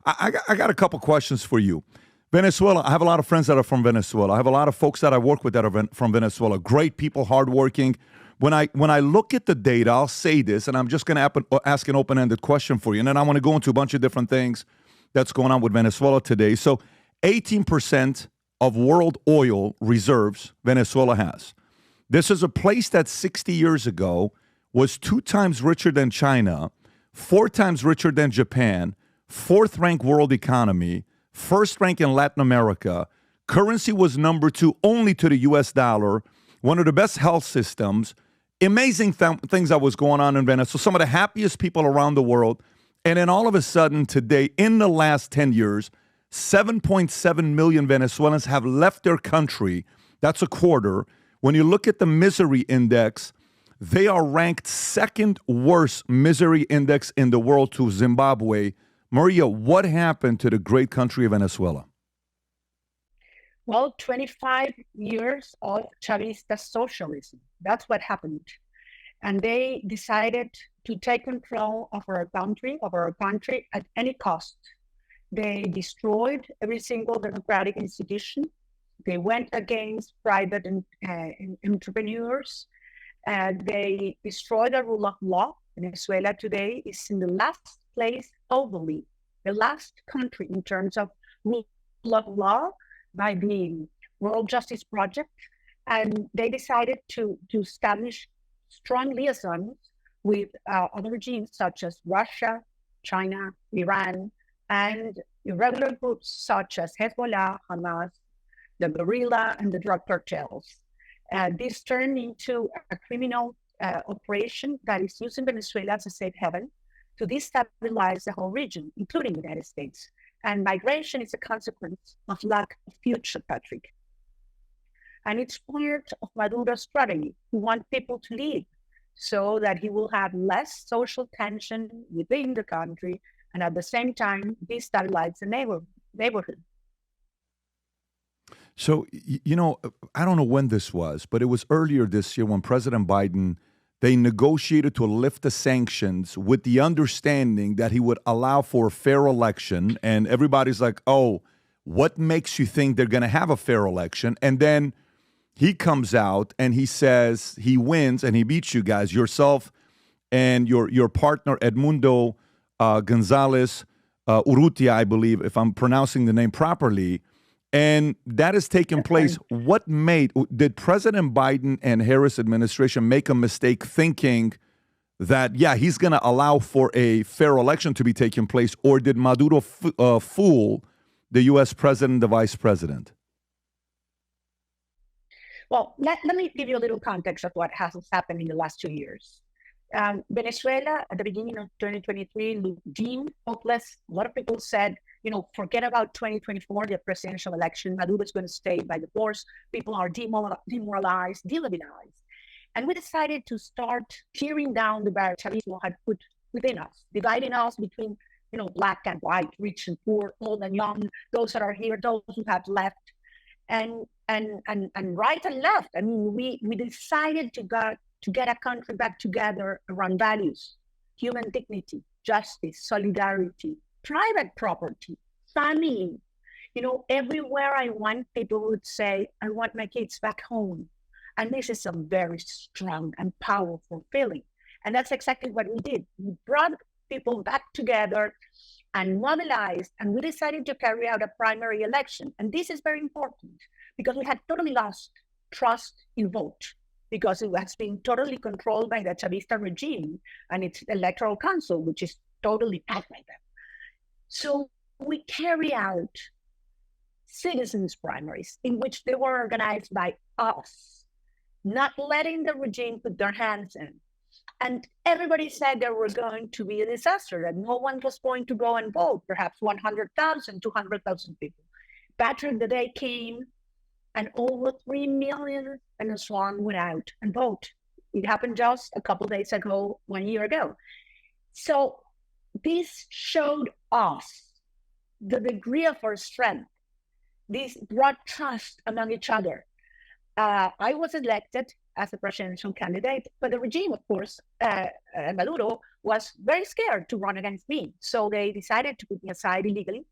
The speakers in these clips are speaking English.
I got a couple questions for you. Venezuela, I have a lot of friends that are from Venezuela. I have a lot of folks that I work with that are from Venezuela. Great people, hardworking. When I look at the data, I'll say this, and I'm just going to ask an open-ended question for you, and then I want to go into a bunch of different things that's going on with Venezuela today. So 18% of world oil reserves Venezuela has. This is a place that 60 years ago was 2 times richer than China, 4 times richer than Japan, 4th-ranked world economy, 1st rank in Latin America. Currency was number 2 only to the U.S. dollar, one of the best health systems, amazing things that was going on in Venezuela, some of the happiest people around the world. And then all of a sudden today, in the last 10 years, 7.7 million Venezuelans have left their country. That's a quarter. When you look at the misery index, they are ranked 2nd worst misery index in the world to Zimbabwe. Maria, what happened to the great country of Venezuela? Well, 25 years of Chavista socialism. That's what happened. And they decided to take control of our country at any cost. They destroyed every single democratic institution. They went against private entrepreneurs. They destroyed the rule of law. Venezuela today is in the last place globally, the last country in terms of rule of law by the World Justice Project. And they decided to establish strong liaisons with other regimes such as Russia, China, Iran, and irregular groups such as Hezbollah, Hamas, the guerrilla, and the drug cartels. This turned into a criminal operation that is using Venezuela as a safe haven to destabilize the whole region, including the United States. And migration is a consequence of lack of future, Patrick. And it's part of Maduro's strategy. He wants people to leave so that he will have less social tension within the country and at the same time destabilize the neighborhood. So, I don't know when this was, but it was earlier this year when President Biden, they negotiated to lift the sanctions with the understanding that he would allow for a fair election. And everybody's like, oh, what makes you think they're going to have a fair election? And then he comes out and he says he wins and he beats you guys, yourself and your partner, Edmundo Gonzalez Urrutia, I believe, if I'm pronouncing the name properly. And that has taken place. Did President Biden and Harris administration make a mistake thinking that, he's going to allow for a fair election to be taking place? Or did Maduro fool the U.S. president, the vice president? Well, let me give you a little context of what has happened in the last 2 years. Venezuela, at the beginning of 2023, looked deemed hopeless. A lot of people said, forget about 2024, the presidential election. Maduro is going to stay by the force. People are demoralized, delegitimized. And we decided to start tearing down the barrier Chavismo had put within us, dividing us between, black and white, rich and poor, old and young, those that are here, those who have left, and right and left. I mean, we decided to get a country back together around values, human dignity, justice, solidarity, private property, family. Everywhere I went, people would say, I want my kids back home. And this is a very strong and powerful feeling. And that's exactly what we did. We brought people back together and mobilized, and we decided to carry out a primary election. And this is very important because we had totally lost trust in vote, because it has been totally controlled by the Chavista regime and its electoral council, which is totally backed by them. So we carry out citizens' primaries in which they were organized by us, not letting the regime put their hands in. And everybody said there was going to be a disaster, that no one was going to go and vote, perhaps 100,000, 200,000 people. Patrick, the day came, and over 3 million Venezuelans went out and vote. It happened just a couple of days ago, 1 year ago. So this showed us the degree of our strength. This brought trust among each other. I was elected as a presidential candidate. But the regime, of course, Maduro, was very scared to run against me. So they decided to put me aside illegally.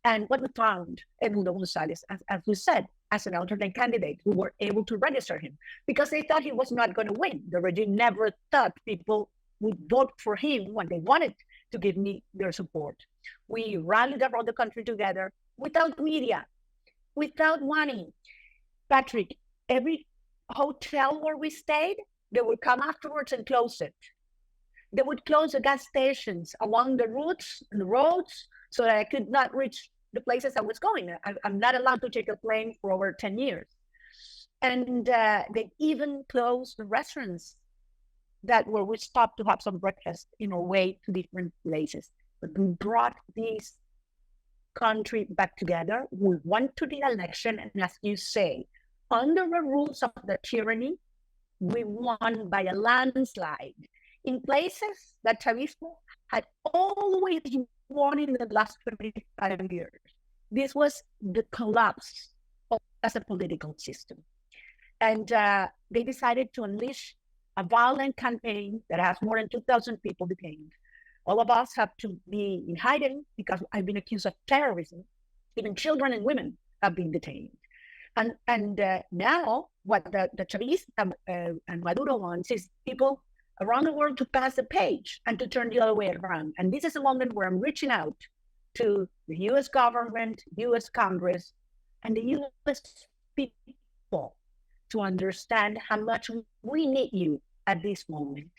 And what we found, Edmundo Gonzalez, as we said, as an alternate candidate, we were able to register him because they thought he was not going to win. The regime never thought people would vote for him when they wanted to give me their support. We rallied around the country together without media, without money. Patrick, every hotel where we stayed, they would come afterwards and close it. They would close the gas stations along the routes and the roads so that I could not reach the places I was going. I'm not allowed to take a plane for over 10 years. And they even closed the restaurants where we stopped to have some breakfast in our way to different places. But we brought this country back together. We went to the election, and as you say, under the rules of the tyranny, we won by a landslide in places that Chavismo had always won in the last 25 years. This was the collapse as a political system. And they decided to unleash a violent campaign that has more than 2,000 people detained. All of us have to be in hiding because I've been accused of terrorism. Even children and women have been detained. And now what the Chavista and Maduro wants is people around the world to pass the page and to turn the other way around. And this is a moment where I'm reaching out to the US government, US Congress, and the US people to understand how much we need you at this moment.